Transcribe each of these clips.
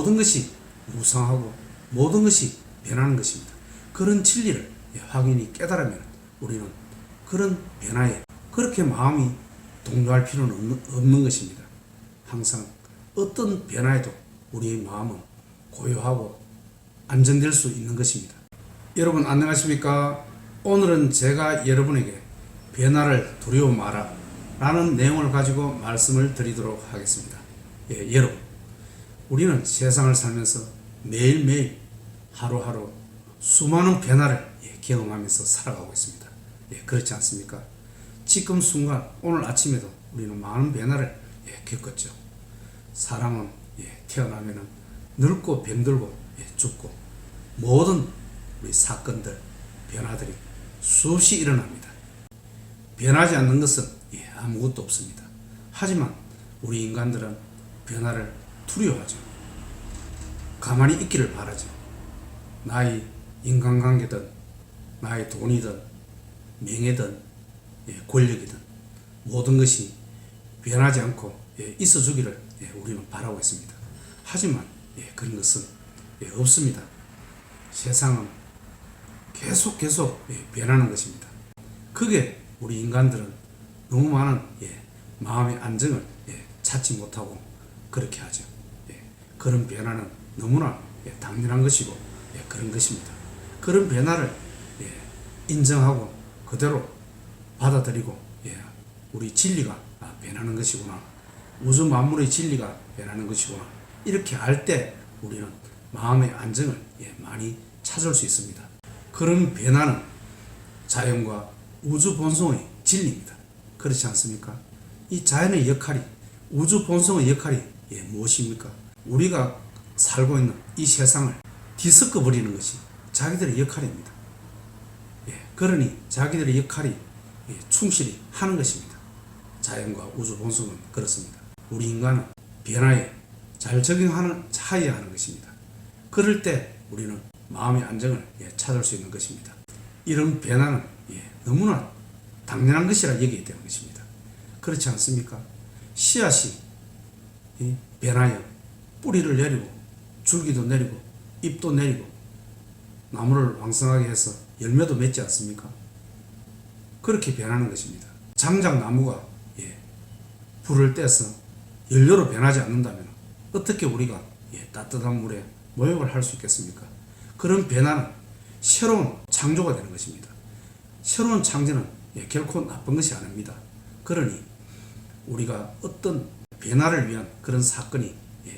모든 것이 무상하고 모든 것이 변하는 것입니다. 그런 진리를 확인히 깨달으면 우리는 그런 변화에 그렇게 마음이 동요할 필요는 없는 것입니다. 항상 어떤 변화에도 우리의 마음은 고요하고 안정될 수 있는 것입니다. 여러분 안녕하십니까? 오늘은 제가 여러분에게 변화를 두려워 마라 라는 내용을 가지고 말씀을 드리도록 하겠습니다. 여러분, 우리는 세상을 살면서 매일매일 하루하루 수많은 변화를 경험하면서 살아가고 있습니다. 그렇지 않습니까? 지금 순간 오늘 아침에도 우리는 많은 변화를 겪었죠. 사람은 태어나면 늙고 병들고 죽고 모든 우리 사건들, 변화들이 수없이 일어납니다. 변하지 않는 것은 아무것도 없습니다. 하지만 우리 인간들은 변화를 두려워하죠. 가만히 있기를 바라죠. 나의 인간관계든 나의 돈이든 명예든 권력이든 모든 것이 변하지 않고 있어 주기를 우리는 바라고 있습니다. 하지만 그런 것은 없습니다. 세상은 계속 변하는 것입니다. 그게 우리 인간들은 너무 많은 마음의 안정을 찾지 못하고 그렇게 하죠. 그런 변화는 너무나 당연한 것이고 그런 것입니다. 그런 변화를 인정하고 그대로 받아들이고 우리 진리가 변하는 것이구나, 우주 만물의 진리가 변하는 것이구나, 이렇게 할 때 우리는 마음의 안정을 많이 찾을 수 있습니다. 그런 변화는 자연과 우주 본성의 진리입니다. 그렇지 않습니까? 이 자연의 역할이, 우주 본성의 역할이 무엇입니까? 우리가 살고 있는 이 세상을 뒤섞어 버리는 것이 자기들의 역할입니다. 그러니 자기들의 역할이 충실히 하는 것입니다. 자연과 우주 본성은 그렇습니다. 우리 인간은 변화에 잘 적용하는 차이야 하는 것입니다. 그럴 때 우리는 마음의 안정을 찾을 수 있는 것입니다. 이런 변화는 너무나 당연한 것이라 여기게 되는 것입니다. 그렇지 않습니까? 씨앗이 변하여 뿌리를 내리고 줄기도 내리고 잎도 내리고 나무를 왕성하게 해서 열매도 맺지 않습니까? 그렇게 변하는 것입니다. 장작나무가 불을 떼서 연료로 변하지 않는다면 어떻게 우리가 따뜻한 물에 모욕을 할 수 있겠습니까? 그런 변화는 새로운 창조가 되는 것입니다. 새로운 창조는 결코 나쁜 것이 아닙니다. 그러니 우리가 어떤 변화를 위한 그런 사건이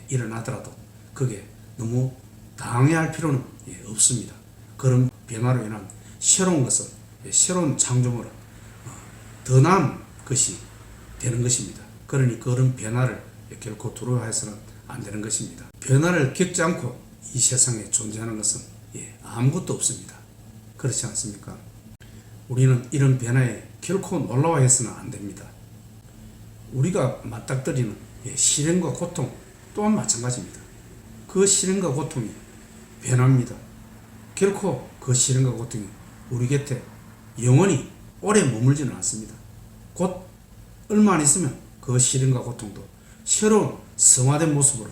일어나더라도 그게 너무 당해할 필요는 없습니다. 그런 변화로 인한 새로운 것은, 새로운 창조물은 더 나은 것이 되는 것입니다. 그러니 그런 변화를 결코 두려워해서는 안 되는 것입니다. 변화를 겪지 않고 이 세상에 존재하는 것은 아무것도 없습니다. 그렇지 않습니까? 우리는 이런 변화에 결코 놀라워해서는 안 됩니다. 우리가 맞닥뜨리는 시련과 고통 또한 마찬가지입니다. 그 시련과 고통이 변합니다. 결코 그 시련과 고통이 우리 곁에 영원히 오래 머물지는 않습니다. 곧 얼마 안 있으면 그 시련과 고통도 새로운 성화된 모습으로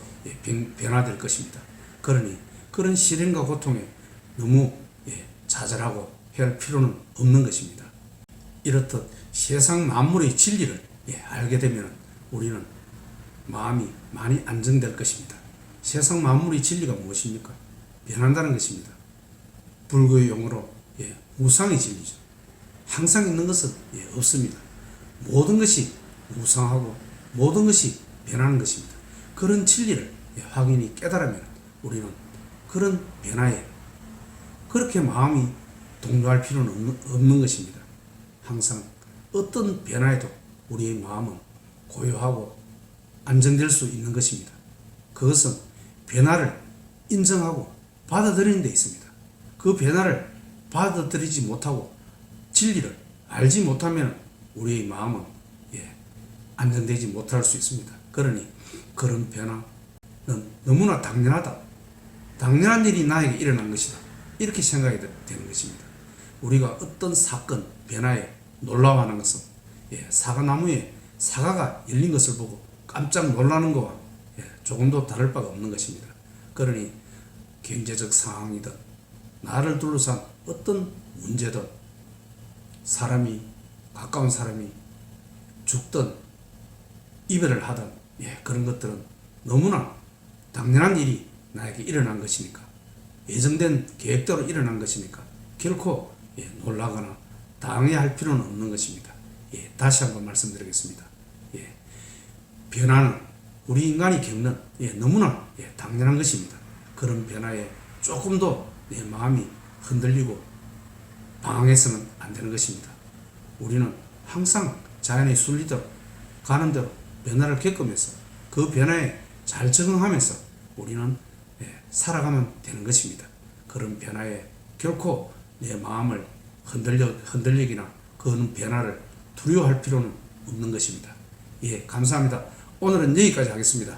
변화될 것입니다. 그러니 그런 시련과 고통에 너무 좌절하고 할 필요는 없는 것입니다. 이렇듯 세상 만물의 진리를 알게 되면 우리는 마음이 많이 안정될 것입니다. 세상 만물의 진리가 무엇입니까? 변한다는 것입니다. 불교의 용어로 무상의 진리죠. 항상 있는 것은 없습니다. 모든 것이 무상하고 모든 것이 변하는 것입니다. 그런 진리를 확인히 깨달으면 우리는 그런 변화에 그렇게 마음이 동요할 필요는 없는 것입니다. 항상 어떤 변화에도 우리의 마음은 고요하고 안정될 수 있는 것입니다. 그것은 변화를 인정하고 받아들이는 데 있습니다. 그 변화를 받아들이지 못하고 진리를 알지 못하면 우리의 마음은 안정되지 못할 수 있습니다. 그러니 그런 변화는 너무나 당연하다, 당연한 일이 나에게 일어난 것이다, 이렇게 생각이 되는 것입니다. 우리가 어떤 사건, 변화에 놀라워하는 것은 사과나무에 사과가 열린 것을 보고 깜짝 놀라는 것과 조금도 다를 바가 없는 것입니다. 그러니 경제적 상황이든 나를 둘러싼 어떤 문제든 가까운 사람이 죽든 이별을 하든 그런 것들은 너무나 당연한 일이 나에게 일어난 것이니까, 예정된 계획대로 일어난 것이니까 결코 놀라거나 당해할 필요는 없는 것입니다. 다시 한번 말씀드리겠습니다. 변화는 우리 인간이 겪는 너무나 당연한 것입니다. 그런 변화에 조금도 내 마음이 흔들리고 방황해서는 안 되는 것입니다. 우리는 항상 자연의 순리대로 가는 대로 변화를 겪으면서 그 변화에 잘 적응하면서 우리는 살아가면 되는 것입니다. 그런 변화에 결코 내 마음을 흔들리거나 그런 변화를 두려워할 필요는 없는 것입니다. 감사합니다. 오늘은 여기까지 하겠습니다.